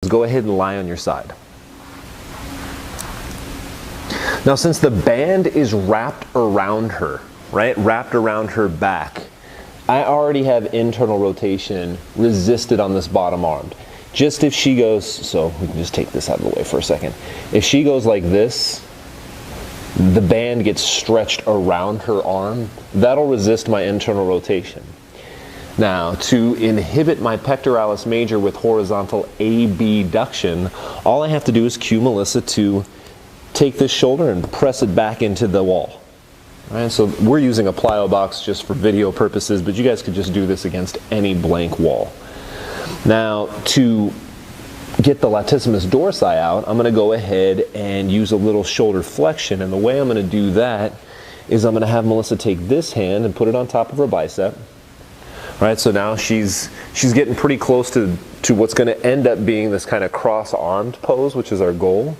Go ahead and lie on your side. Now, since the band is wrapped around her, right, wrapped around her back, I already have internal rotation resisted on this bottom arm. Just if she goes, so we can just take this out of the way for a second. If she goes like this, the band gets stretched around her arm. That'll resist my internal rotation. Now, to inhibit my pectoralis major with horizontal abduction, all I have to do is cue Melissa to take this shoulder and press it back into the wall. All right, so we're using a plyo box just for video purposes, but you guys could just do this against any blank wall. Now, to get the latissimus dorsi out, I'm going to go ahead and use a little shoulder flexion, and the way I'm going to do that is I'm going to have Melissa take this hand and put it on top of her bicep. Right, so now she's getting pretty close to what's going to end up being this kind of cross-armed pose, which is our goal.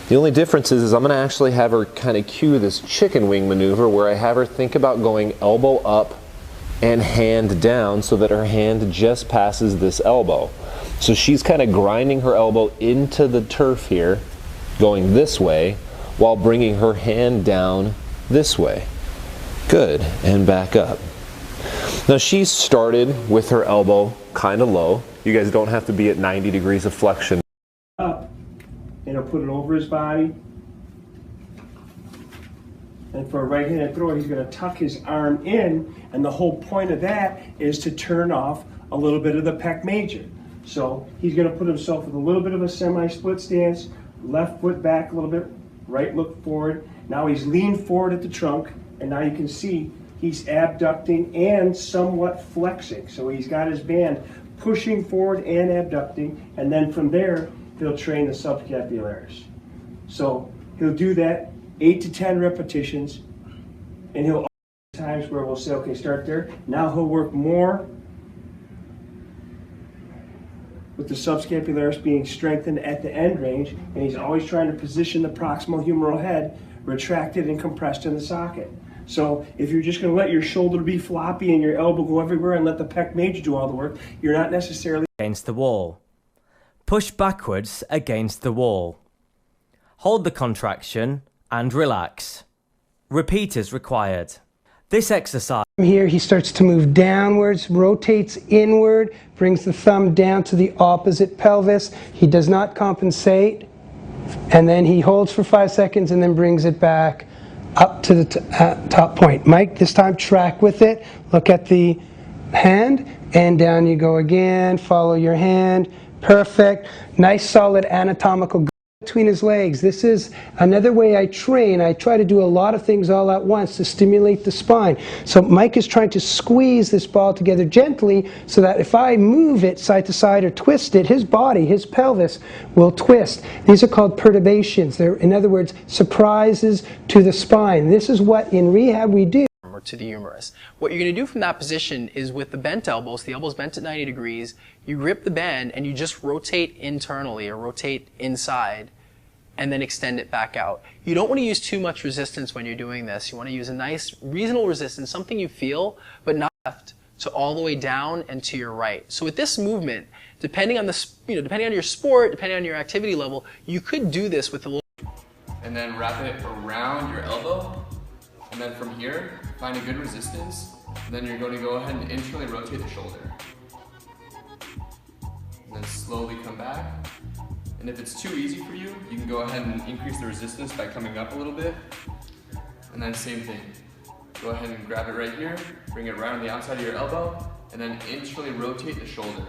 The only difference is I'm going to actually have her kind of cue this chicken wing maneuver where I have her think about going elbow up and hand down so that her hand just passes this elbow. So she's kind of grinding her elbow into the turf here, going this way, while bringing her hand down this way. Good, and back up. Now she's started with her elbow kind of low. You guys don't have to be at 90 degrees of flexion. Up, and he'll put it over his body. And for a right-handed thrower, he's going to tuck his arm in, and the whole point of that is to turn off a little bit of the pec major. So he's going to put himself in a little bit of a semi-split stance, left foot back a little bit, right look forward. Now he's leaned forward at the trunk, and now you can see he's abducting and somewhat flexing. So he's got his band pushing forward and abducting, and then from there, he'll train the subscapularis. So he'll do that 8 to 10 repetitions, and he'll times where we'll say, okay, start there. Now he'll work more with the subscapularis being strengthened at the end range, and he's always trying to position the proximal humeral head retracted and compressed in the socket. So if you're just going to let your shoulder be floppy and your elbow go everywhere and let the pec major do all the work, you're not necessarily against the wall. Push backwards against the wall. Hold the contraction and relax. Repeat as required. This exercise. Here he starts to move downwards, rotates inward, brings the thumb down to the opposite pelvis. He does not compensate, and then he holds for 5 seconds and then brings it back up to the top point. Mike, this time track with it. Look at the hand, and down you go again. Follow your hand. Perfect. Nice solid anatomical between his legs. This is another way I train. I try to do a lot of things all at once to stimulate the spine. So Mike is trying to squeeze this ball together gently so that if I move it side to side or twist it, his body, his pelvis will twist. These are called perturbations. They're, in other words, surprises to the spine. This is what in rehab we do. Or to the humerus. What you're going to do from that position is with the bent elbows, the elbow's bent at 90 degrees, you grip the band and you just rotate internally or rotate inside and then extend it back out. You don't want to use too much resistance when you're doing this. You want to use a nice, reasonable resistance, something you feel, but not left to all the way down and to your right. So with this movement, depending on the, depending on your sport, depending on your activity level, you could do this with a little. And then wrap it around your elbow. And then from here, find a good resistance. And then you're going to go ahead and internally rotate the shoulder. And then slowly come back. And if it's too easy for you, you can go ahead and increase the resistance by coming up a little bit. And then same thing. Go ahead and grab it right here, bring it right on the outside of your elbow, and then internally rotate the shoulder.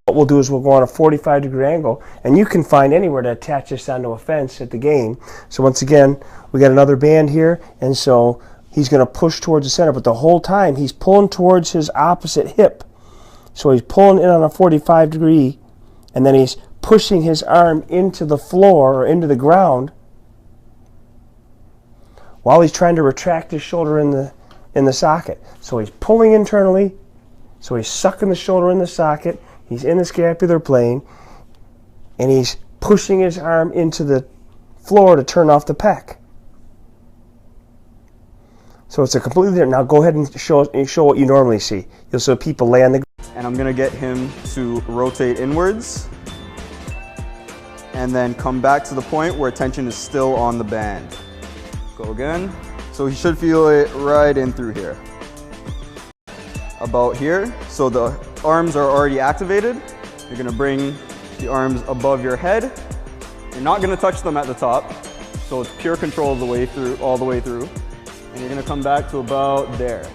What we'll do is we'll go on a 45-degree angle, and you can find anywhere to attach this onto a fence at the game. So once again, we got another band here, and so he's going to push towards the center, but the whole time he's pulling towards his opposite hip. So he's pulling in on a 45-degree, and then he's pushing his arm into the floor or into the ground while he's trying to retract his shoulder in the socket. So he's pulling internally, so he's sucking the shoulder in the socket. He's in the scapular plane, and he's pushing his arm into the floor to turn off the pec. So it's a completely different. Now go ahead and show what you normally see. You'll see people lay on the. And I'm gonna get him to rotate inwards and then come back to the point where tension is still on the band. Go again. So he should feel it right in through here. About here. So the arms are already activated. You're gonna bring the arms above your head. You're not gonna touch them at the top. So it's pure control of the way through, all the way through. And you're gonna come back to about there.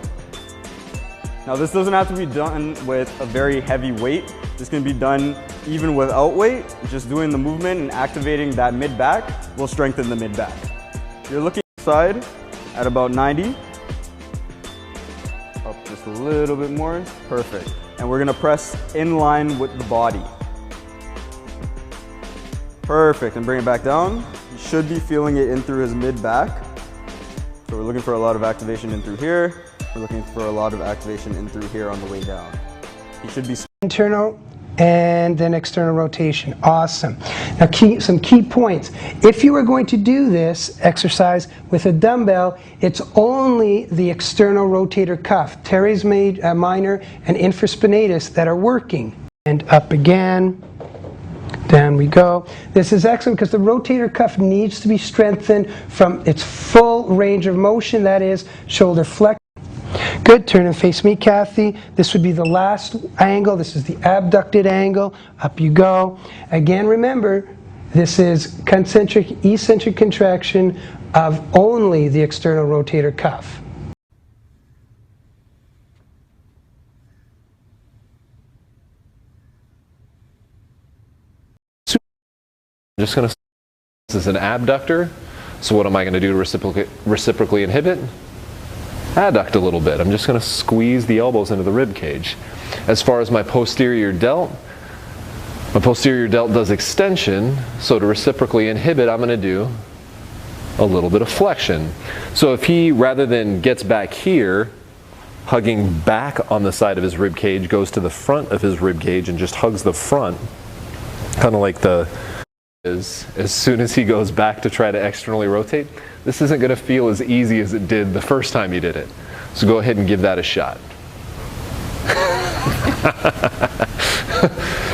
Now this doesn't have to be done with a very heavy weight. This can be done even without weight. Just doing the movement and activating that mid-back will strengthen the mid-back. You're looking side at about 90. Up just a little bit more, perfect. And we're gonna press in line with the body. Perfect, and bring it back down. You should be feeling it in through his mid-back. So we're looking for a lot of activation in through here. We're looking for a lot of activation in through here on the way down. He should be internal and then external rotation. Awesome. Now some key points. If you are going to do this exercise with a dumbbell, it's only the external rotator cuff, teres minor and infraspinatus, that are working. And up again. Down we go. This is excellent because the rotator cuff needs to be strengthened from its full range of motion, that is, shoulder flexion. Good. Turn and face me, Kathy. This would be the last angle. This is the abducted angle. Up you go. Again, remember, this is concentric, eccentric contraction of only the external rotator cuff. I'm just going to, this is an abductor, so what am I going to do to reciprocally inhibit? Adduct a little bit. I'm just going to squeeze the elbows into the rib cage. As far as my posterior delt does extension, so to reciprocally inhibit, I'm going to do a little bit of flexion. So if he, rather than gets back here, hugging back on the side of his rib cage, goes to the front of his rib cage and just hugs the front, kind of like the is, as soon as he goes back to try to externally rotate, this isn't going to feel as easy as it did the first time you did it. So go ahead and give that a shot.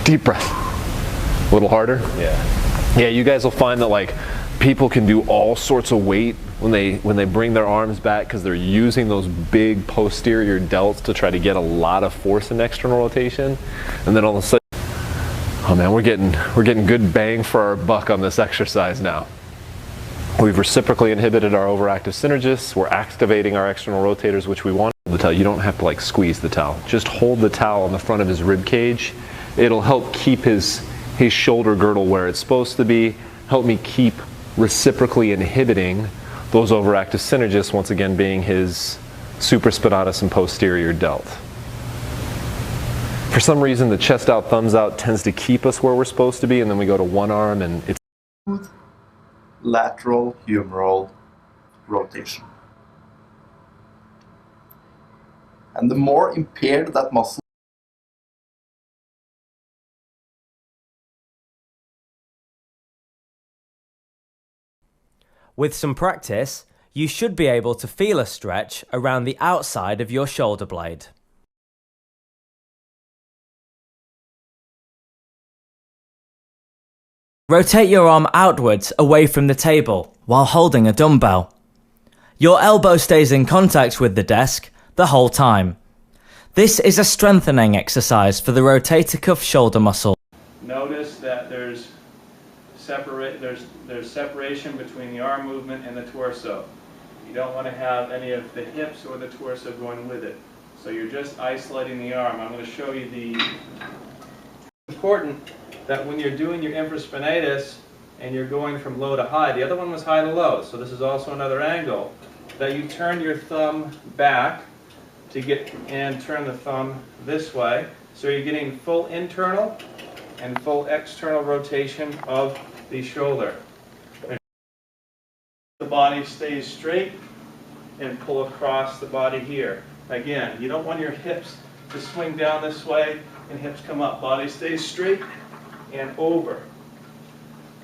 Deep breath. A little harder? Yeah. Yeah, you guys will find that like people can do all sorts of weight when they bring their arms back because they're using those big posterior delts to try to get a lot of force in external rotation, and then all of a sudden, oh man, we're getting good bang for our buck on this exercise now. We've reciprocally inhibited our overactive synergists. We're activating our external rotators, which we want. The towel, you don't have to like squeeze the towel. Just hold the towel on the front of his rib cage. It'll help keep his shoulder girdle where it's supposed to be. Help me keep reciprocally inhibiting those overactive synergists, once again being his supraspinatus and posterior delt. For some reason, the chest out, thumbs out tends to keep us where we're supposed to be, and then we go to one arm and it's lateral humeral rotation. And the more impaired that muscle, with some practice, you should be able to feel a stretch around the outside of your shoulder blade. Rotate your arm outwards away from the table while holding a dumbbell. Your elbow stays in contact with the desk the whole time. This is a strengthening exercise for the rotator cuff shoulder muscle. Notice that there's separation between the arm movement and the torso. You don't want to have any of the hips or the torso going with it. So you're just isolating the arm. I'm going to show you the important that when you're doing your infraspinatus and you're going from low to high, the other one was high to low, so this is also another angle, that you turn your thumb back to get and turn the thumb this way, so you're getting full internal and full external rotation of the shoulder. The body stays straight and pull across the body here. Again, you don't want your hips to swing down this way and hips come up. Body stays straight and over.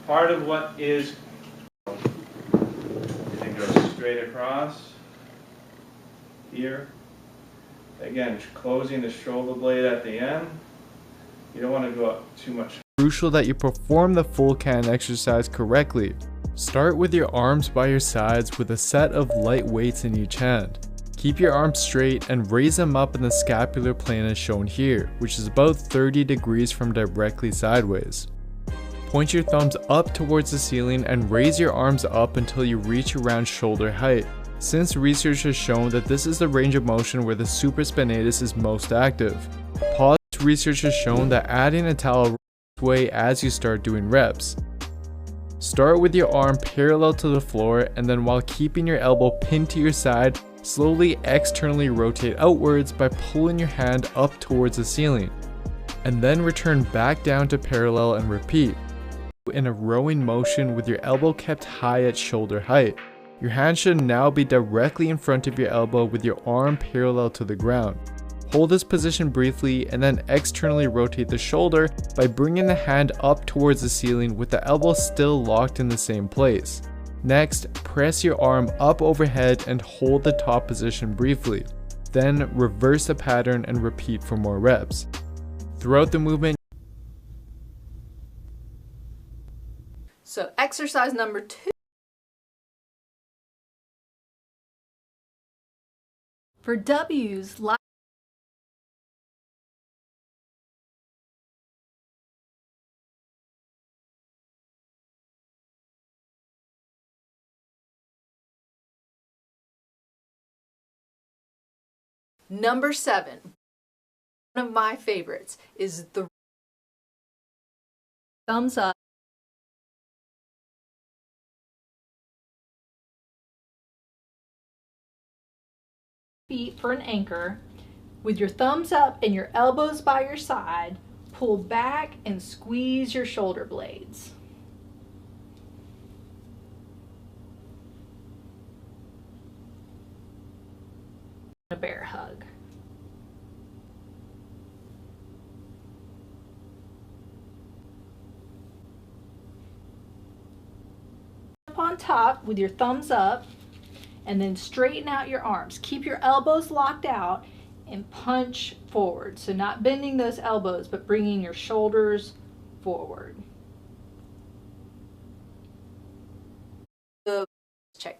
Part of what is, it goes straight across here. Again, closing the shoulder blade at the end. You don't want to go up too much. Crucial that you perform the full can exercise correctly. Start with your arms by your sides with a set of light weights in each hand. Keep your arms straight and raise them up in the scapular plane as shown here, which is about 30 degrees from directly sideways. Point your thumbs up towards the ceiling and raise your arms up until you reach around shoulder height. Since research has shown that this is the range of motion where the supraspinatus is most active. Pause. Research has shown that adding a towel way as you start doing reps. Start with your arm parallel to the floor, and then while keeping your elbow pinned to your side, slowly externally rotate outwards by pulling your hand up towards the ceiling, and then return back down to parallel and repeat. In a rowing motion with your elbow kept high at shoulder height. Your hand should now be directly in front of your elbow with your arm parallel to the ground. Hold this position briefly and then externally rotate the shoulder by bringing the hand up towards the ceiling with the elbow still locked in the same place. Next, press your arm up overhead and hold the top position briefly. Then reverse the pattern and repeat for more reps. Throughout the movement. So exercise number 2. For W's, number 7, one of my favorites, is the thumbs up. Feet for an anchor. With your thumbs up and your elbows by your side, pull back and squeeze your shoulder blades. A bear hug. Up on top with your thumbs up, and then straighten out your arms. Keep your elbows locked out and punch forward. So not bending those elbows, but bringing your shoulders forward. Check.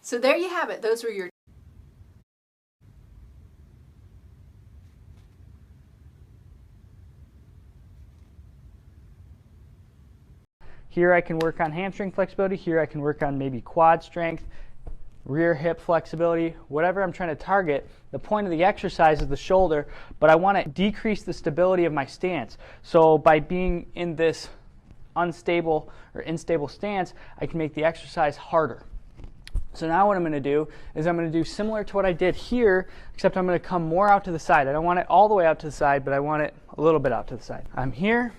So there you have it. Those were your Here I can work on hamstring flexibility, here I can work on maybe quad strength, rear hip flexibility, whatever I'm trying to target. The point of the exercise is the shoulder, but I want to decrease the stability of my stance. So by being in this unstable or unstable stance, I can make the exercise harder. So now what I'm going to do is I'm going to do similar to what I did here, except I'm going to come more out to the side. I don't want it all the way out to the side, but I want it a little bit out to the side. I'm here.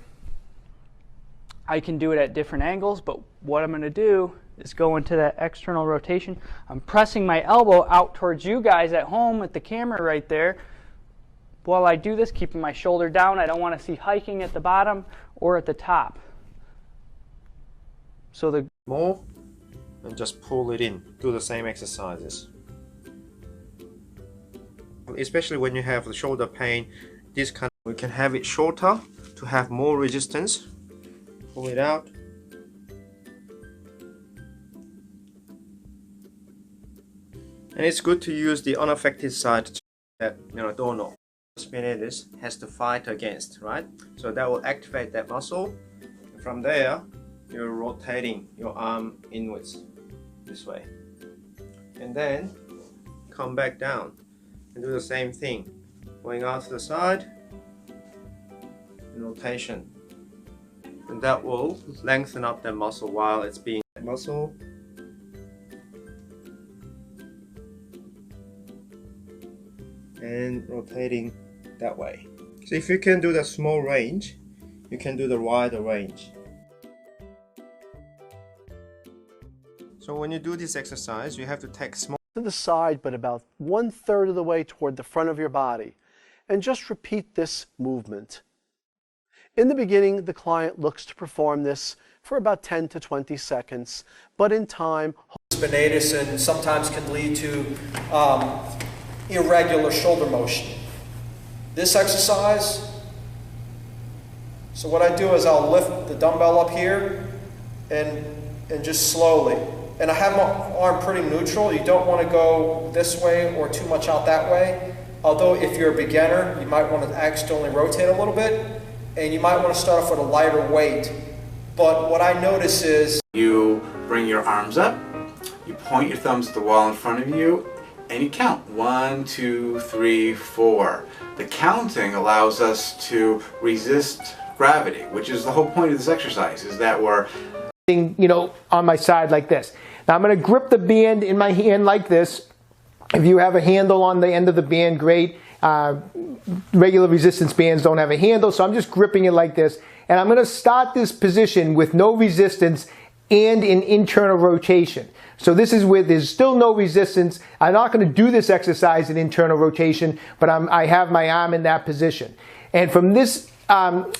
I can do it at different angles, but what I'm going to do is go into that external rotation. I'm pressing my elbow out towards you guys at home with the camera right there. While I do this, keeping my shoulder down, I don't want to see hiking at the bottom or at the top. So the more and just pull it in. Do the same exercises. Especially when you have the shoulder pain, we can have it shorter to have more resistance. Pull it out. And it's good to use the unaffected side that doorknob. Spinatus has to fight against, right? So that will activate that muscle. From there, you're rotating your arm inwards this way. And then come back down and do the same thing. Going out to the side and rotation. And that will lengthen up that muscle while it's being muscle. And rotating that way. So if you can do the small range, you can do the wider range. So when you do this exercise, you have to take small to the side, but about 1/3 of the way toward the front of your body. And just repeat this movement. In the beginning, the client looks to perform this for about 10 to 20 seconds, but in time, spinatus and sometimes can lead to irregular shoulder motion. This exercise, so what I do is I'll lift the dumbbell up here and just slowly. And I have my arm pretty neutral. You don't want to go this way or too much out that way. Although if you're a beginner, you might want to accidentally rotate a little bit, and you might want to start off with a lighter weight. But what I notice is you bring your arms up, you point your thumbs at the wall in front of you, and you count 1, 2, 3, 4. The counting allows us to resist gravity, which is the whole point of this exercise, is that we're on my side like this. Now I'm going to grip the band in my hand like this. If you have a handle on the end of the band, great. Regular resistance bands don't have a handle, so I'm just gripping it like this. And I'm going to start this position with no resistance and an internal rotation. So this is where there's still no resistance. I'm not going to do this exercise in internal rotation, but I have my arm in that position. And from this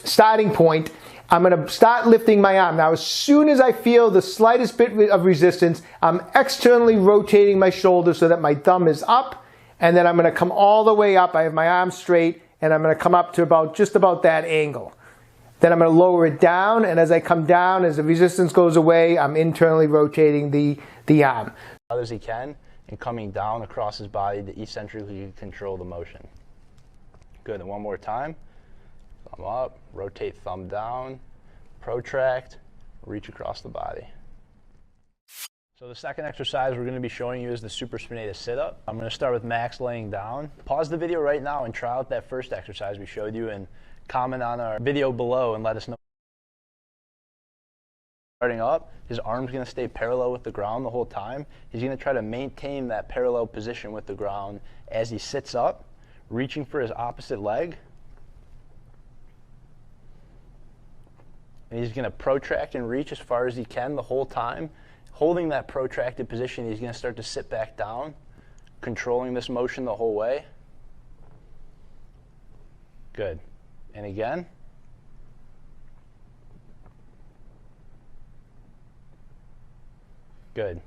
starting point, I'm going to start lifting my arm. Now, as soon as I feel the slightest bit of resistance, I'm externally rotating my shoulder so that my thumb is up, and then I'm going to come all the way up. I have my arm straight, and I'm going to come up to just about that angle. Then I'm going to lower it down, and as I come down, as the resistance goes away, I'm internally rotating the arm. As he can, and coming down across his body to eccentrically control the motion. Good, and one more time. Thumb up, rotate thumb down, protract, reach across the body. So the second exercise we're going to be showing you is the supraspinatus sit-up. I'm going to start with Max laying down. Pause the video right now and try out that first exercise we showed you and comment on our video below and let us know. Starting up, his arm's going to stay parallel with the ground the whole time. He's going to try to maintain that parallel position with the ground as he sits up, reaching for his opposite leg. And he's going to protract and reach as far as he can the whole time. Holding that protracted position, he's going to start to sit back down, controlling this motion the whole way. Good. And again. Good.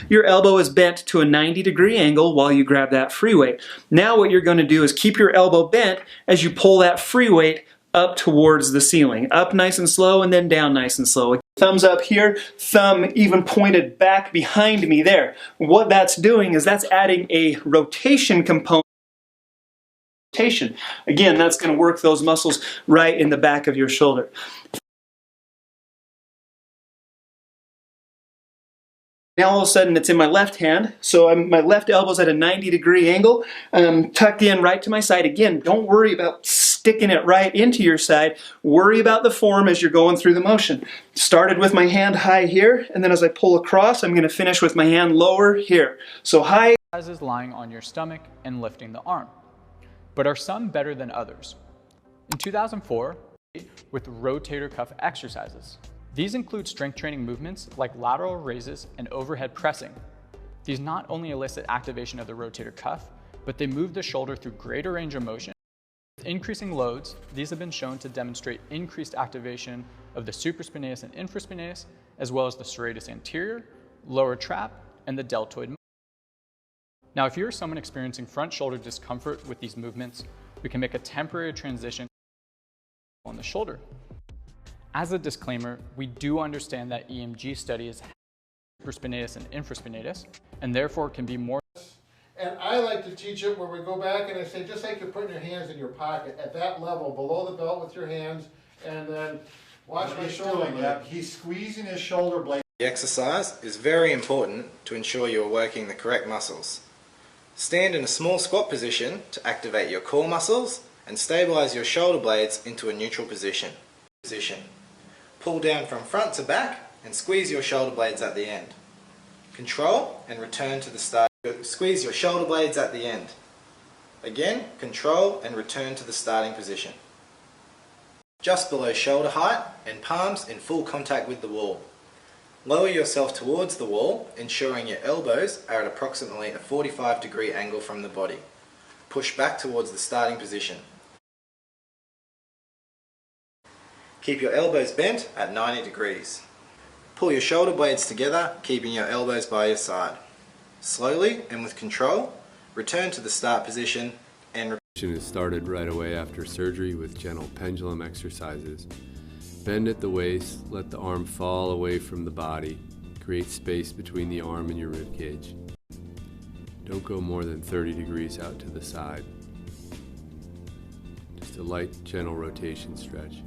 Your elbow is bent to a 90-degree angle while you grab that free weight. Now what you're going to do is keep your elbow bent as you pull that free weight up towards the ceiling. Up nice and slow and then down nice and slow. Thumbs up here, thumb even pointed back behind me there. What that's doing is that's adding a rotation component. Again, that's going to work those muscles right in the back of your shoulder. Now all of a sudden it's in my left hand, so my left elbow's at a 90-degree angle, tucked in right to my side. Again, don't worry about sticking it right into your side. Worry about the form as you're going through the motion. Started with my hand high here, and then as I pull across, I'm going to finish with my hand lower here. So high. Exercises lying on your stomach and lifting the arm. But are some better than others? In 2004, with rotator cuff exercises. These include strength training movements like lateral raises and overhead pressing. These not only elicit activation of the rotator cuff, but they move the shoulder through greater range of motion. With increasing loads, these have been shown to demonstrate increased activation of the supraspinatus and infraspinatus, as well as the serratus anterior, lower trap, and the deltoid muscle. Now, if you're someone experiencing front shoulder discomfort with these movements, we can make a temporary transition on the shoulder. As a disclaimer, we do understand that EMG studies supraspinatus and infraspinatus, and therefore can be more. And I like to teach it where we go back and I say, just like you're putting your hands in your pocket at that level, below the belt with your hands, and then watch my shoulder blade. He's squeezing his shoulder blade. The exercise is very important to ensure you are working the correct muscles. Stand in a small squat position to activate your core muscles and stabilize your shoulder blades into a neutral position. Pull down from front to back and squeeze your shoulder blades at the end. Control and return to the start. Squeeze your shoulder blades at the end. Again, control and return to the starting position. Just below shoulder height and palms in full contact with the wall. Lower yourself towards the wall, ensuring your elbows are at approximately a 45-degree angle from the body. Push back towards the starting position. Keep your elbows bent at 90 degrees. Pull your shoulder blades together, keeping your elbows by your side. Slowly and with control, return to the start position and is started right away after surgery with gentle pendulum exercises. Bend at the waist, let the arm fall away from the body. Create space between the arm and your rib cage. Don't go more than 30 degrees out to the side. Just a light, gentle rotation stretch.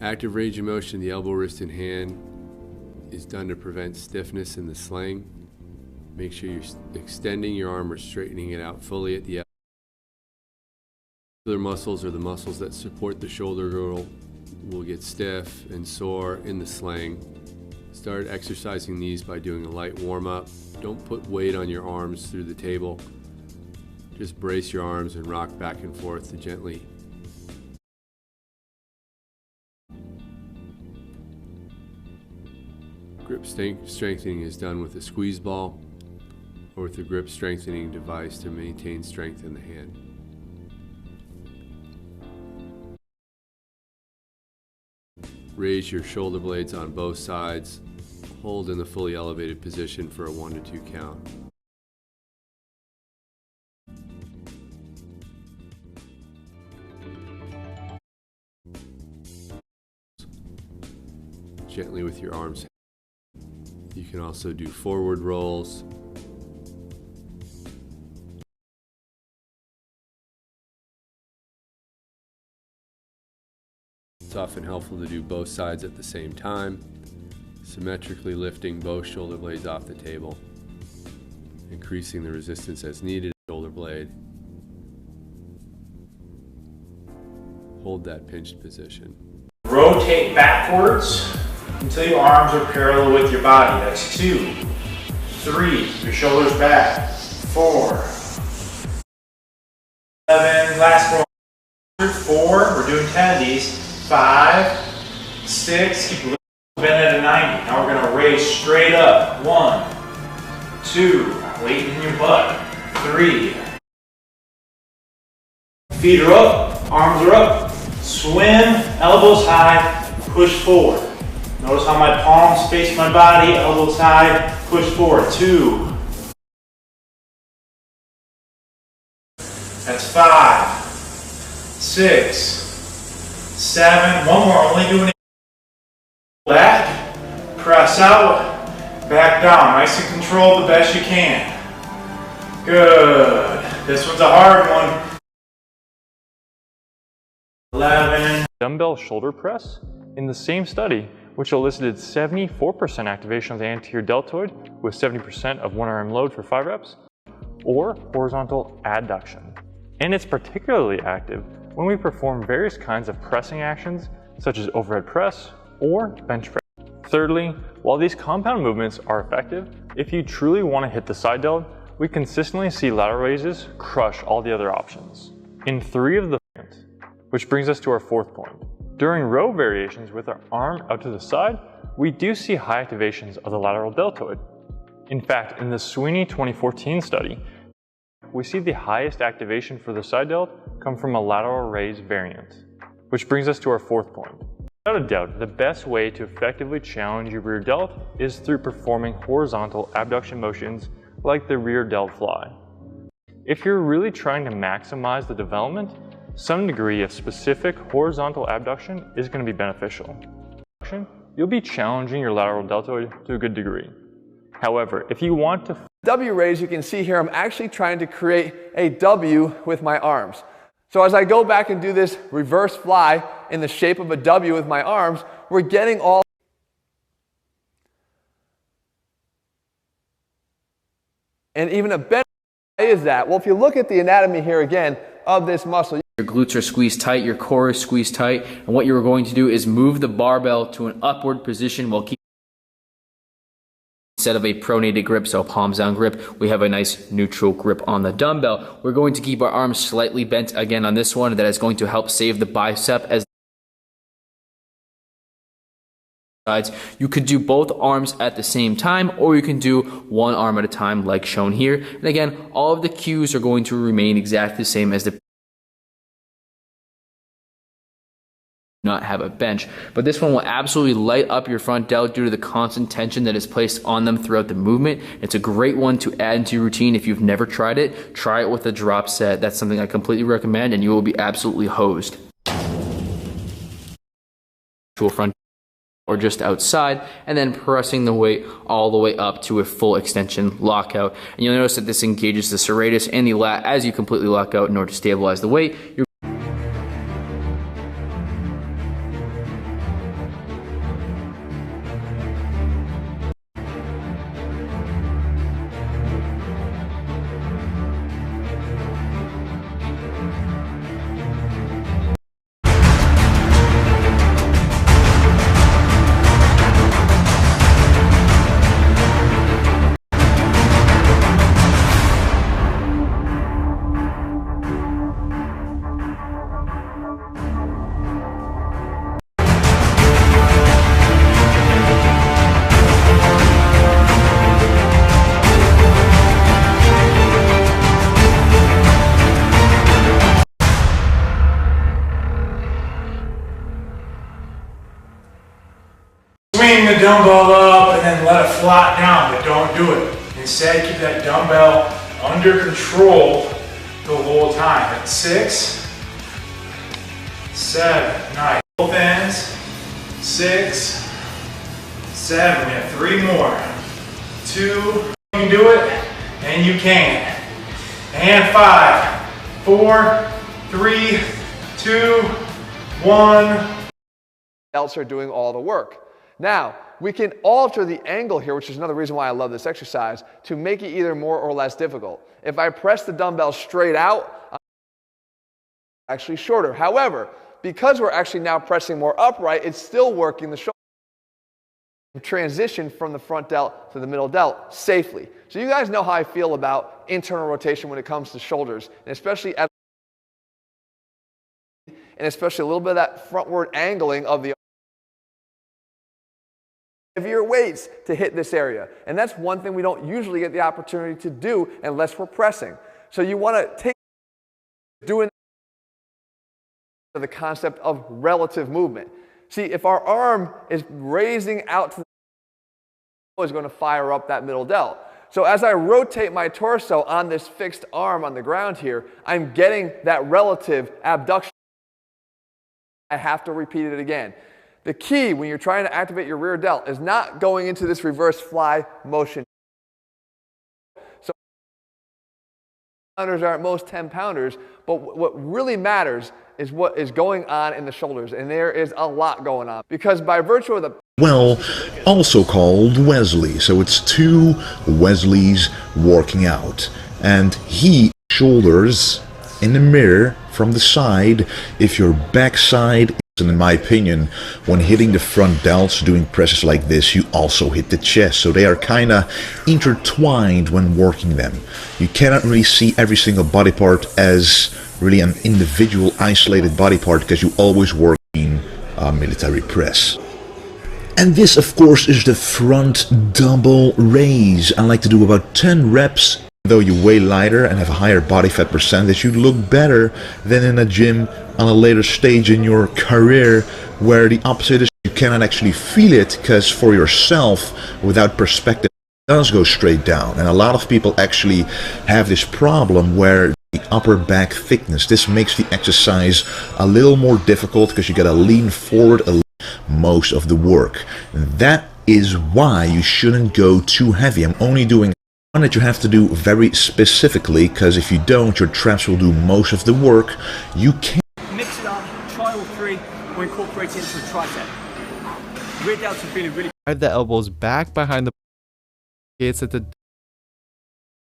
Active range of motion, the elbow, wrist, and hand is done to prevent stiffness in the sling. Make sure you're extending your arm or straightening it out fully at the elbow. Other muscles are the muscles that support the shoulder girdle will get stiff and sore in the sling. Start exercising these by doing a light warm-up. Don't put weight on your arms through the table. Just brace your arms and rock back and forth to gently grip strengthening is done with a squeeze ball or with a grip strengthening device to maintain strength in the hand. Raise your shoulder blades on both sides. Hold in the fully elevated position for a 1 to 2 count. Gently with your arms. You can also do forward rolls. It's often helpful to do both sides at the same time, symmetrically lifting both shoulder blades off the table, increasing the resistance as needed. Shoulder blade. Hold that pinched position. Rotate backwards until your arms are parallel with your body. That's 2, 3, your shoulders back, 4, 7, last roll, 4, we're doing 10 of these, 5, 6, keep bend at a 90. Now we're going to raise straight up, 1, 2, weight in your butt, 3, feet are up, arms are up, swim, elbows high, push forward. Notice how my palms face my body, elbows high, push forward. 2. That's 5, 6, 7. One more, only doing it. Back, press out, back down. Nice and controlled the best you can. Good. This one's a hard one. 11. Dumbbell shoulder press in the same study, which elicited 74% activation of the anterior deltoid with 70% of one arm load for 5 reps, or horizontal adduction. And it's particularly active when we perform various kinds of pressing actions, such as overhead press or bench press. Thirdly, while these compound movements are effective, if you truly want to hit the side delt, we consistently see lateral raises crush all the other options in 3 of the variants, which brings us to our 4th point. During row variations with our arm out to the side, we do see high activations of the lateral deltoid. In fact, in the Sweeney 2014 study, we see the highest activation for the side delt come from a lateral raise variant. Which brings us to our 4th point. Without a doubt, the best way to effectively challenge your rear delt is through performing horizontal abduction motions like the rear delt fly. If you're really trying to maximize the development, some degree of specific horizontal abduction is going to be beneficial. You'll be challenging your lateral deltoid to a good degree. However, if you want to W raise, you can see here I'm actually trying to create a W with my arms. So as I go back and do this reverse fly in the shape of a W with my arms, we're getting all and even a bend is that? Well, if you look at the anatomy here again of this muscle, your glutes are squeezed tight, your core is squeezed tight, and what you're going to do is move the barbell to an upward position while keeping, instead of a pronated grip, so a palms down grip, we have a nice neutral grip on the dumbbell. We're going to keep our arms slightly bent again on this one. That is going to help save the bicep as sides. You could do both arms at the same time, or you can do one arm at a time like shown here. And again, all of the cues are going to remain exactly the same as the not have a bench, but this one will absolutely light up your front delt due to the constant tension that is placed on them throughout the movement. It's a great one to add into your routine. If you've never tried it, try it with a drop set. That's something I completely recommend, and you will be absolutely hosed. Front or just outside, and then pressing the weight all the way up to a full extension lockout. And you'll notice that this engages the serratus and the lat as you completely lock out in order to stabilize the weight. Swing the dumbbell up and then let it flat down, but don't do it. Instead, keep that dumbbell under control the whole time. At 6, 7, nice. Both ends, 6, 7, we have 3 more. 2, you can do it, and you can. And 5, 4, 3, 2, 1. Delts are doing all the work. Now, we can alter the angle here, which is another reason why I love this exercise, to make it either more or less difficult. If I press the dumbbell straight out, I'm actually shorter. However, because we're actually now pressing more upright, it's still working the shoulder. Transition from the front delt to the middle delt safely. So you guys know how I feel about internal rotation when it comes to shoulders, and especially a little bit of that frontward angling of the heavier weights to hit this area. And that's one thing we don't usually get the opportunity to do unless we're pressing. So you want to take doing the concept of relative movement. See, if our arm is raising out to the is going to fire up that middle delt. So as I rotate my torso on this fixed arm on the ground here, I'm getting that relative abduction. I have to repeat it again. The key when you're trying to activate your rear delt is not going into this reverse fly motion. So pounders are at most 10 pounders, but what really matters is what is going on in the shoulders, and there is a lot going on because by virtue of the also called Wesley, so it's 2 Wesleys working out, and he shoulders in the mirror from the side. If your backside, and in my opinion, when hitting the front delts, doing presses like this, you also hit the chest. So they are kind of intertwined when working them. You cannot really see every single body part as really an individual isolated body part because you always work in military press. And this, of course, is the front double raise. I like to do about 10 reps. Though you weigh lighter and have a higher body fat percentage, you look better than in a gym on a later stage in your career, where the opposite is you cannot actually feel it, because for yourself, without perspective, it does go straight down. And a lot of people actually have this problem where the upper back thickness, this makes the exercise a little more difficult because you gotta lean forward most of the work. And that is why you shouldn't go too heavy. I'm only doing one that you have to do very specifically, because if you don't, your traps will do most of the work. You can't mix it up, try all 3, or incorporate it into a tricep. Rear delts are feeling really. Drive the elbows back behind the. It's at the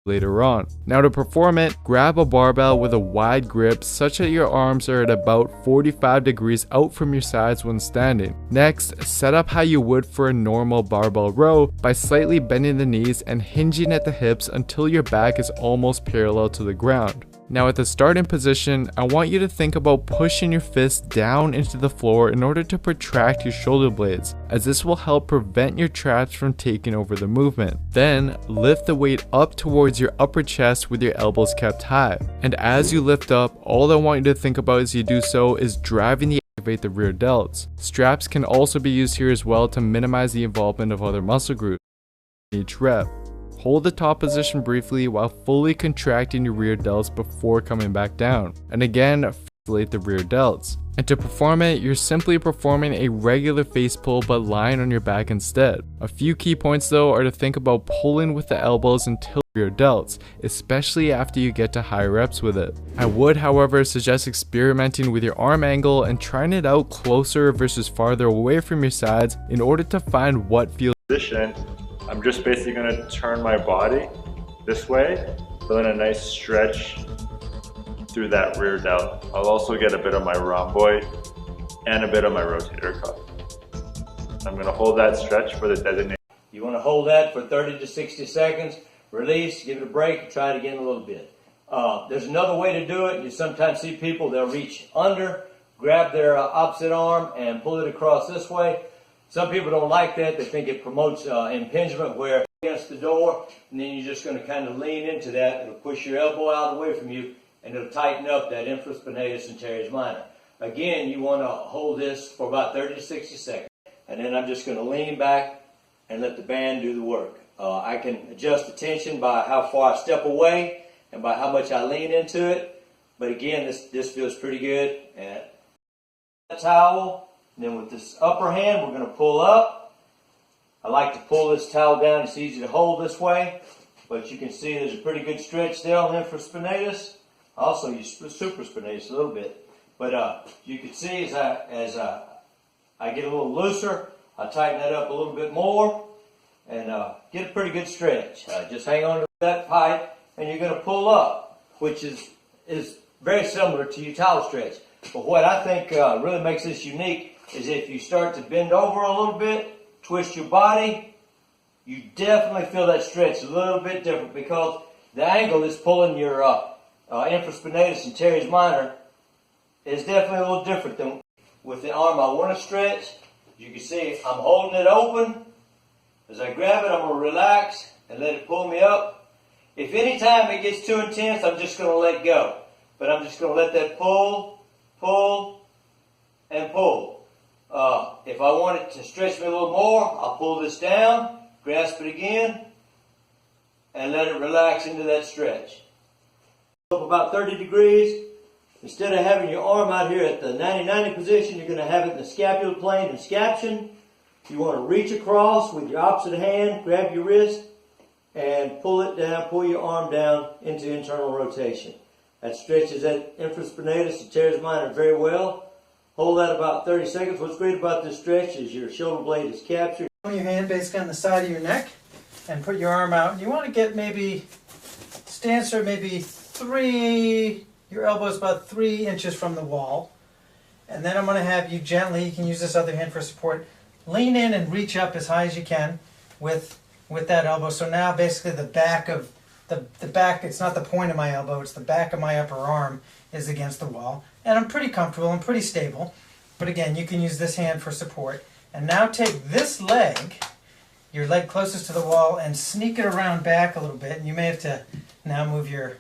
later on. Now to perform it, grab a barbell with a wide grip such that your arms are at about 45 degrees out from your sides when standing. Next, set up how you would for a normal barbell row by slightly bending the knees and hinging at the hips until your back is almost parallel to the ground. Now at the starting position, I want you to think about pushing your fists down into the floor in order to protract your shoulder blades, as this will help prevent your traps from taking over the movement. Then, lift the weight up towards your upper chest with your elbows kept high. And as you lift up, all I want you to think about as you do so is driving the activate the rear delts. Straps can also be used here as well to minimize the involvement of other muscle groups. Each rep. Hold the top position briefly while fully contracting your rear delts before coming back down. And again, isolate the rear delts. And to perform it, you're simply performing a regular face pull but lying on your back instead. A few key points though are to think about pulling with the elbows until your delts, especially after you get to higher reps with it. I would, however, suggest experimenting with your arm angle and trying it out closer versus farther away from your sides in order to find what feels Position. I'm just basically going to turn my body this way, feeling a nice stretch through that rear delt. I'll also get a bit of my rhomboid and a bit of my rotator cuff. I'm going to hold that stretch for the designated. You want to hold that for 30 to 60 seconds, release, give it a break, try it again a little bit. There's another way to do it. You sometimes see people, they'll reach under, grab their opposite arm and pull it across this way. Some people don't like that. They think it promotes impingement where against the door, and then you're just going to kind of lean into that. It'll push your elbow out away from you, and it'll tighten up that infraspinatus and teres minor. Again, you want to hold this for about 30 to 60 seconds, and then I'm just going to lean back and let the band do the work. I can adjust the tension by how far I step away and by how much I lean into it, but again, this feels pretty good. And that towel. And then with this upper hand, we're going to pull up. I like to pull this towel down. It's easy to hold this way, but you can see there's a pretty good stretch there on infraspinatus. Also, you supraspinatus a little bit. But you can see as I get a little looser, I tighten that up a little bit more and get a pretty good stretch. Just hang on to that pipe, and you're going to pull up, which is very similar to your towel stretch. But what I think really makes this unique is if you start to bend over a little bit, twist your body, you definitely feel that stretch a little bit different because the angle is pulling your infraspinatus and teres minor is definitely a little different than with the arm I want to stretch. You can see I'm holding it open. As I grab it, I'm going to relax and let it pull me up. If any time it gets too intense, I'm just going to let go. But I'm just going to let that pull, and pull. If I want it to stretch me a little more, I'll pull this down, grasp it again, and let it relax into that stretch. Up about 30 degrees. Instead of having your arm out here at the 90-90 position, you're going to have it in the scapular plane and scaption. You want to reach across with your opposite hand, grab your wrist, and pull it down, pull your arm down into internal rotation. That stretches that infraspinatus and teres minor very well. Hold that about 30 seconds. What's great about this stretch is your shoulder blade is captured. Put your hand basically on the side of your neck and put your arm out. You want to get maybe stance or maybe your elbows about 3 inches from the wall. And then I'm going to have you gently, you can use this other hand for support, lean in and reach up as high as you can with that elbow. So now basically the back of the back, it's not the point of my elbow, it's the back of my upper arm is against the wall. And I'm pretty comfortable, I'm pretty stable. But again, you can use this hand for support. And now take this leg, your leg closest to the wall, and sneak it around back a little bit. And you may have to now move your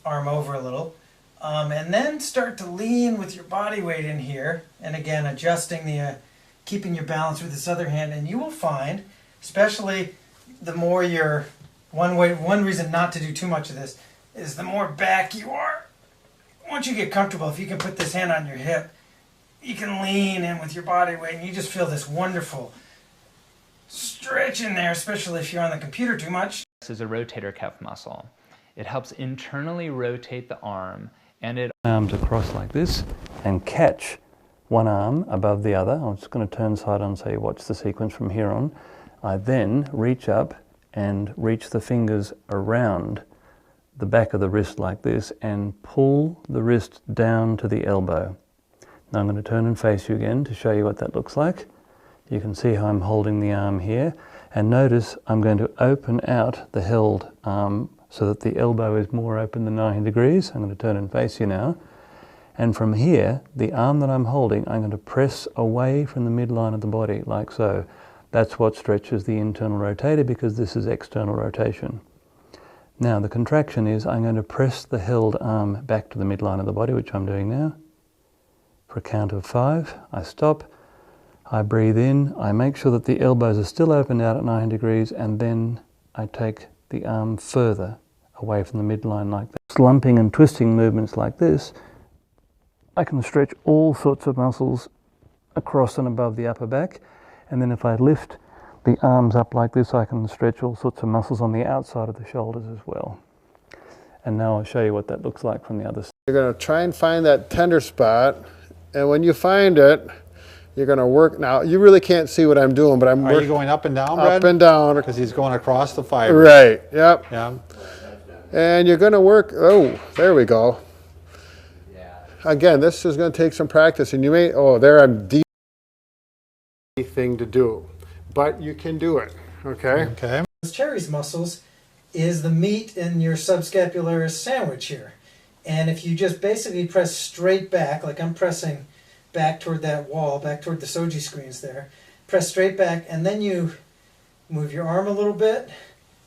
arm over a little. And then start to lean with your body weight in here. And again, adjusting keeping your balance with this other hand. And you will find, especially the more you're, one reason not to do too much of this is the more back you are. Once you get comfortable, if you can put this hand on your hip, you can lean in with your body weight and you just feel this wonderful stretch in there, especially if you're on the computer too much. This is a rotator cuff muscle. It helps internally rotate the arm, and it arms across like this and catch one arm above the other. I'm just going to turn side on so you watch the sequence from here on. I then reach up and reach the fingers around the back of the wrist like this and pull the wrist down to the elbow. Now I'm going to turn and face you again to show you what that looks like. You can see how I'm holding the arm here, and notice I'm going to open out the held arm so that the elbow is more open than 90 degrees. I'm going to turn and face you now. And from here, the arm that I'm holding, I'm going to press away from the midline of the body, like so. That's what stretches the internal rotator, because this is external rotation. Now the contraction is I'm going to press the held arm back to the midline of the body, which I'm doing now. For a count of 5, I stop, I breathe in, I make sure that the elbows are still opened out at 90 degrees, and then I take the arm further away from the midline like that. Slumping and twisting movements like this, I can stretch all sorts of muscles across and above the upper back, and then if I lift the arms up like this, I can stretch all sorts of muscles on the outside of the shoulders as well. And now I'll show you what that looks like from the other side. You're going to try and find that tender spot, and when you find it, you're going to work. Now, you really can't see what I'm doing, but I'm Are you going up and down, Brad? Up and down. Because he's going across the fiber. Right, yep. Yeah. And you're going to work, oh, there we go. Again, this is going to take some practice, and you may, oh, there I'm deep thing to do, but you can do it, okay? Okay. Cherry's muscles is the meat in your subscapularis sandwich here. And if you just basically press straight back, like I'm pressing back toward that wall, back toward the Soji screens there, press straight back, and then you move your arm a little bit,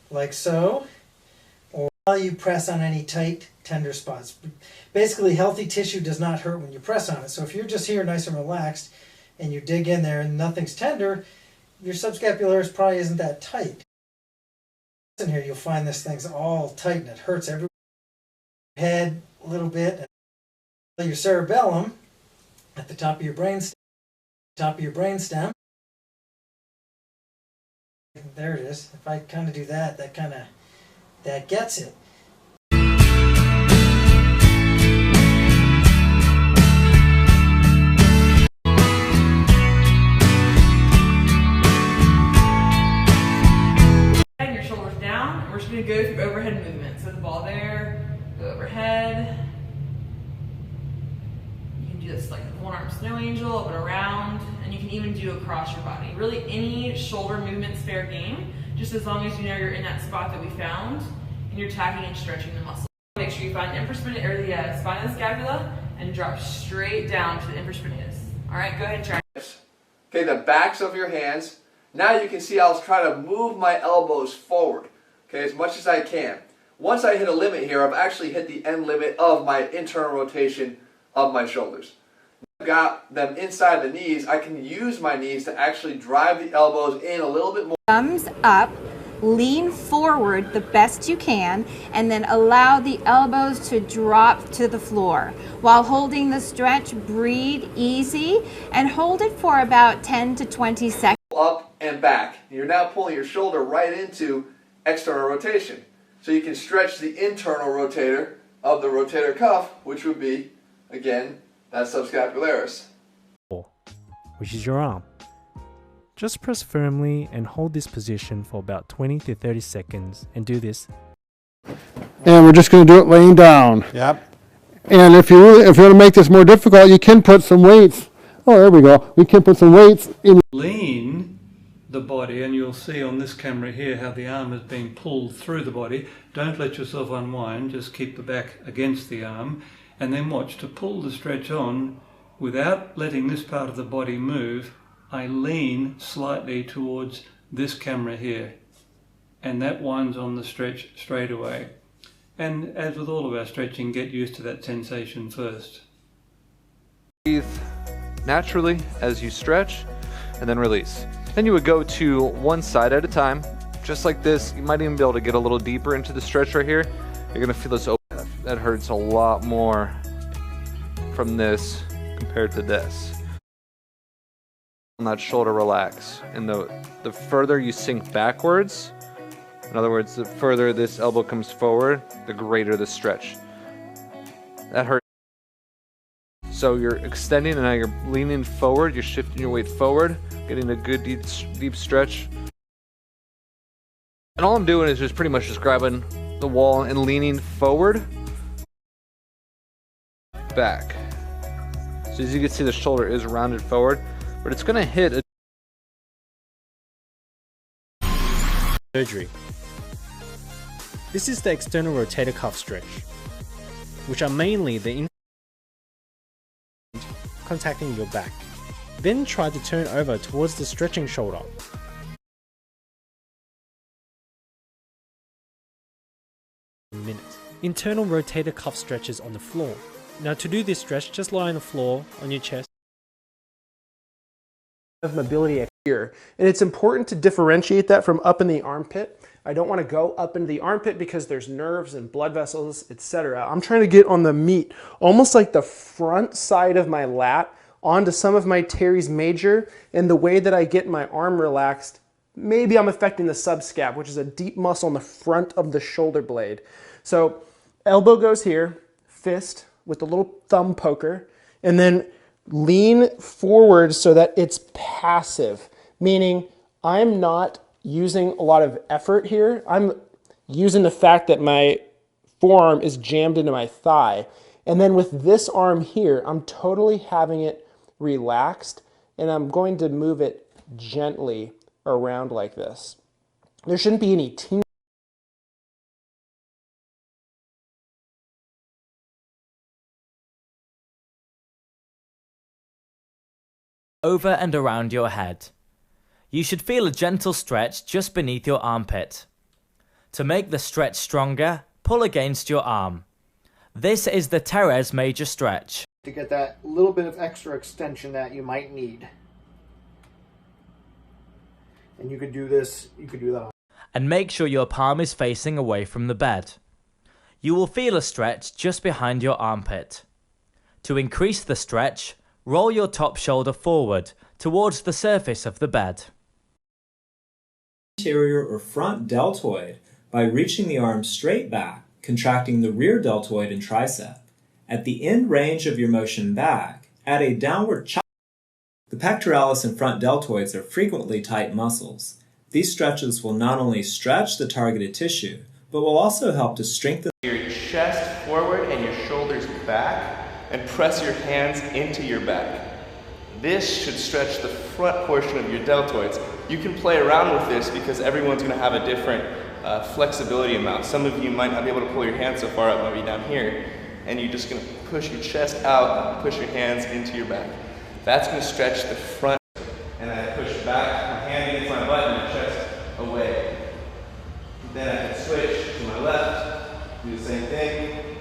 like so, or while you press on any tight, tender spots. Basically, healthy tissue does not hurt when you press on it. So if you're just here nice and relaxed, and you dig in there and nothing's tender, your subscapularis probably isn't that tight. In here, you'll find this thing's all tight and it hurts every head a little bit. And your cerebellum at the top of your brainstem. There it is. If I kind of do that, that gets it. Your shoulders down, and we're just going to go through overhead movement. So the ball there, go overhead. You can do this like one arm snow angel, up and around, and you can even do across your body. Really, any shoulder movement's fair game, just as long as you know you're in that spot that we found, and you're tapping and stretching the muscle. Make sure you find the infraspinatus, or the spine of the scapula, and drop straight down to the infraspinatus. All right, go ahead and try. Okay, the backs of your hands. Now you can see I'll try to move my elbows forward, okay, as much as I can. Once I hit a limit here, I've actually hit the end limit of my internal rotation of my shoulders. I've got them inside the knees. I can use my knees to actually drive the elbows in a little bit more. Thumbs up, lean forward the best you can, and then allow the elbows to drop to the floor. While holding the stretch, breathe easy and hold it for about 10 to 20 seconds. Up and back. You're now pulling your shoulder right into external rotation. So you can stretch the internal rotator of the rotator cuff, which would be, again, that subscapularis. Which is your arm. Just press firmly and hold this position for about 20 to 30 seconds and do this. And we're just going to do it laying down. Yep. And if you want to make this more difficult, you can put some weights. Oh, there we go. We can put some weights in. Lean the body, and you'll see on this camera here how the arm is being pulled through the body. Don't let yourself unwind, just keep the back against the arm, and then watch to pull the stretch on without letting this part of the body move. I lean slightly towards this camera here, and that winds on the stretch straight away. And as with all of our stretching, get used to that sensation first. Breathe naturally as you stretch, and then release. Then you would go to one side at a time, just like this. You might even be able to get a little deeper into the stretch right here. You're gonna feel this open. That hurts a lot more from this compared to this. That shoulder relax, and the further you sink backwards, in other words, the further this elbow comes forward, the greater the stretch. That hurts. So you're extending, and now you're leaning forward, you're shifting your weight forward, getting a good deep stretch. And all I'm doing is just pretty much describing the wall and leaning forward, back. So as you can see, the shoulder is rounded forward, but it's gonna hit a surgery. This is the external rotator cuff stretch, which are mainly the contacting your back. Then try to turn over towards the stretching shoulder. Internal rotator cuff stretches on the floor. Now to do this stretch, just lie on the floor on your chest. Of mobility here, and it's important to differentiate that from up in the armpit. I don't want to go up into the armpit because there's nerves and blood vessels, etc. I'm trying to get on the meat, almost like the front side of my lat onto some of my teres major, and the way that I get my arm relaxed, maybe I'm affecting the subscap, which is a deep muscle in the front of the shoulder blade. So elbow goes here, fist with the little thumb poker, and then lean forward so that it's passive, meaning I'm not using a lot of effort here. I'm using the fact that my forearm is jammed into my thigh. And then with this arm here, I'm totally having it relaxed, and I'm going to move it gently around like this. There shouldn't be any tingling. Over and around your head. You should feel a gentle stretch just beneath your armpit. To make the stretch stronger, pull against your arm. This is the teres major stretch. To get that little bit of extra extension that you might need. And you could do this, you could do that. And make sure your palm is facing away from the bed. You will feel a stretch just behind your armpit. To increase the stretch, roll your top shoulder forward towards the surface of the bed. Anterior or front deltoid by reaching the arm straight back, contracting the rear deltoid and tricep. At the end range of your motion back, add a downward chop. The pectoralis and front deltoids are frequently tight muscles. These stretches will not only stretch the targeted tissue, but will also help to strengthen your chest forward and your shoulders back, and press your hands into your back. This should stretch the front portion of your deltoids. You can play around with this because everyone's going to have a different flexibility amount. Some of you might not be able to pull your hands so far up, maybe down here, and you're just going to push your chest out and push your hands into your back. That's going to stretch the front. And I push back, my hand against my butt and my chest away. Then I can switch to my left, do the same thing,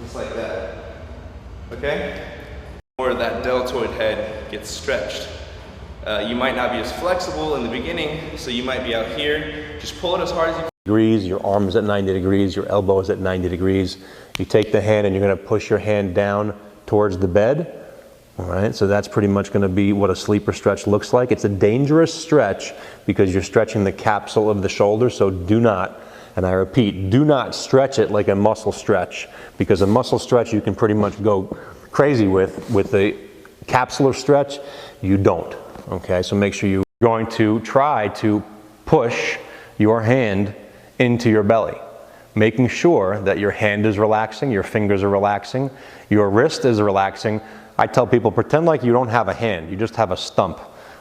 just like that. Okay? Or that deltoid head gets stretched. You might not be as flexible in the beginning, so you might be out here. Just pull it as hard as you can. Degrees, your arm is at 90 degrees, your elbow is at 90 degrees. You take the hand and you're going to push your hand down towards the bed. All right, so that's pretty much going to be what a sleeper stretch looks like. It's a dangerous stretch because you're stretching the capsule of the shoulder, so do not, and I repeat, do not stretch it like a muscle stretch, because a muscle stretch you can pretty much go crazy with the capsular stretch, you don't. Okay, so make sure you're going to try to push your hand into your belly, making sure that your hand is relaxing, your fingers are relaxing, your wrist is relaxing. I tell people, pretend like you don't have a hand, you just have a stump.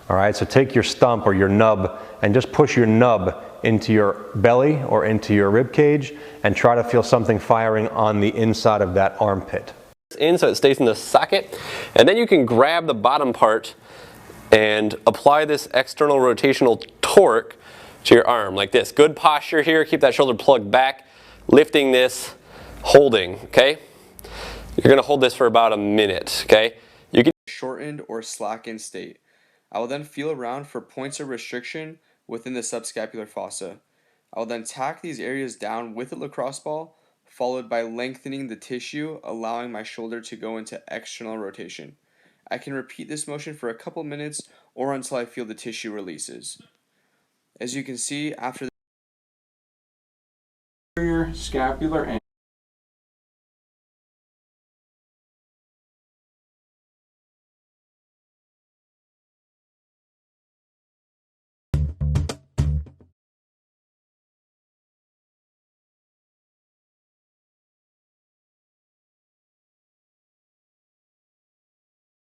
All right, so take your stump or your nub and just push your nub into your belly or into your rib cage and try to feel something firing on the inside of that armpit. In so it stays in the socket, and then you can grab the bottom part and apply this external rotational torque to your arm like this. Good posture here, keep that shoulder plugged back, lifting this, holding, okay? You're gonna hold this for about a minute, okay? You can shortened or slackened state. I will then feel around for points of restriction within the subscapular fossa. I will then tack these areas down with a lacrosse ball, followed by lengthening the tissue, allowing my shoulder to go into external rotation. I can repeat this motion for a couple minutes or until I feel the tissue releases. As you can see, after the Superior scapular angle.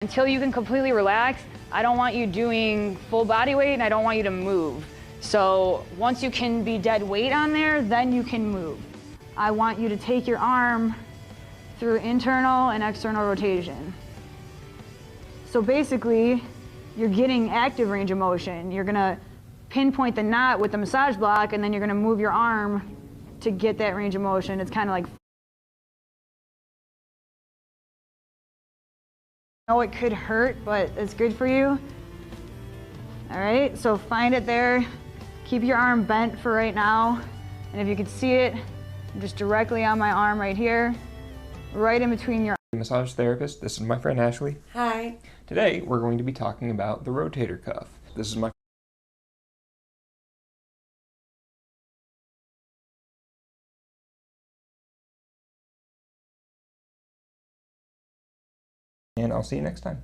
Until you can completely relax, I don't want you doing full body weight and I don't want you to move. So once you can be dead weight on there, then you can move. I want you to take your arm through internal and external rotation. So basically, you're getting active range of motion. You're gonna pinpoint the knot with the massage block and then you're gonna move your arm to get that range of motion. It's kind of like, I know it could hurt, but it's good for you. All right, so find it there. Keep your arm bent for right now. And if you can see it, I'm just directly on my arm right here, right in between your Massage therapist. This is my friend Ashley. Hi. Today we're going to be talking about the rotator cuff. This is my and I'll see you next time.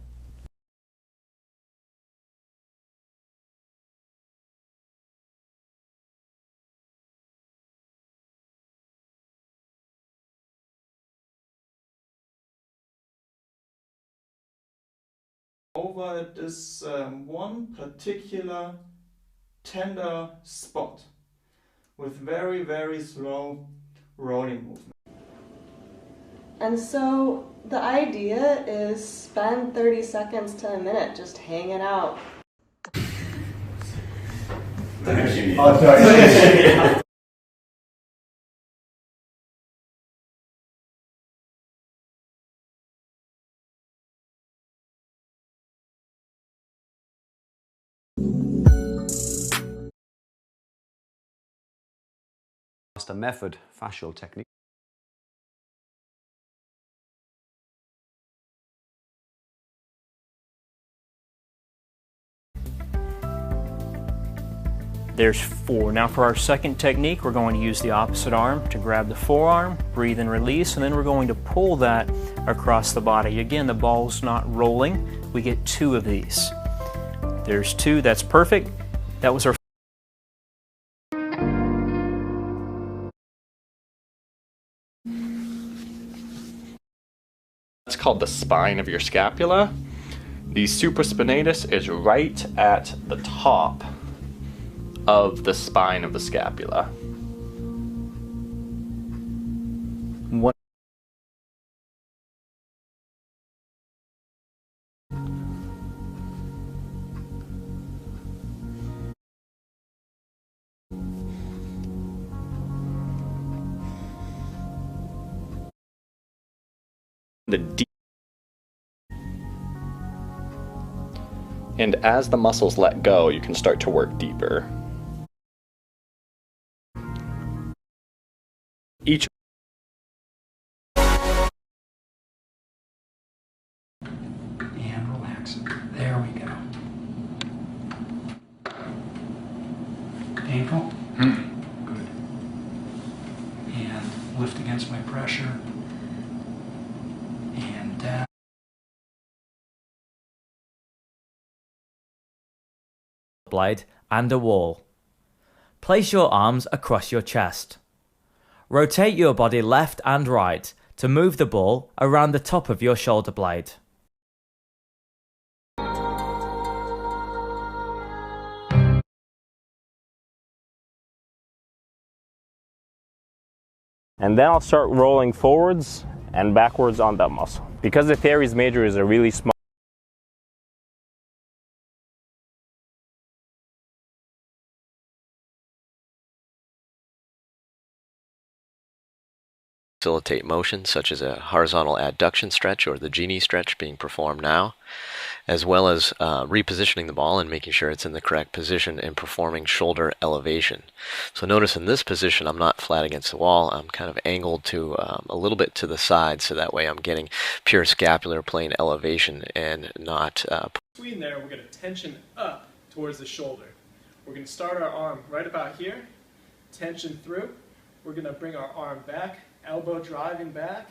Over this one particular tender spot with very, very slow rolling movement. And so the idea is spend 30 seconds to a minute just hanging out. A method, fascial technique. There's 4. Now for our second technique, we're going to use the opposite arm to grab the forearm, breathe and release, and then we're going to pull that across the body. Again, the ball's not rolling. We get 2 of these. There's 2, that's perfect. That was our It's called the spine of your scapula. The supraspinatus is right at the top of the spine of the scapula. What? The deep. And as the muscles let go, you can start to work deeper. Each and relax it. There we go. Painful? Good. And lift against my pressure. And down. Blade and a wall. Place your arms across your chest. Rotate your body left and right to move the ball around the top of your shoulder blade. And then I'll start rolling forwards and backwards on that muscle. Because the teres major is a really small facilitate motion, such as a horizontal adduction stretch or the genie stretch being performed now, as well as repositioning the ball and making sure it's in the correct position and performing shoulder elevation. So notice in this position I'm not flat against the wall, I'm kind of angled to a little bit to the side, so that way I'm getting pure scapular plane elevation and not Between there, we're going to tension up towards the shoulder. We're going to start our arm right about here, tension through. We're going to bring our arm back, elbow driving back.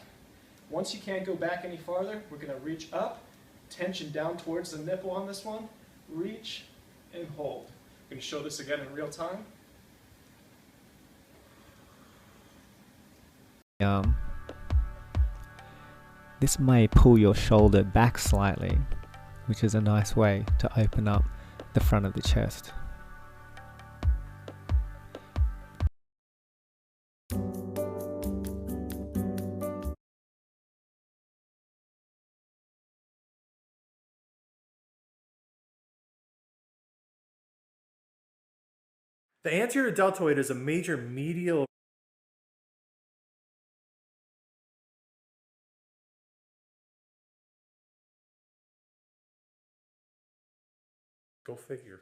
Once you can't go back any farther, we're going to reach up, tension down towards the nipple on this one, reach and hold. I'm going to show this again in real time. This may pull your shoulder back slightly. which is a nice way to open up the front of the chest. The anterior deltoid is a major medial. Go figure.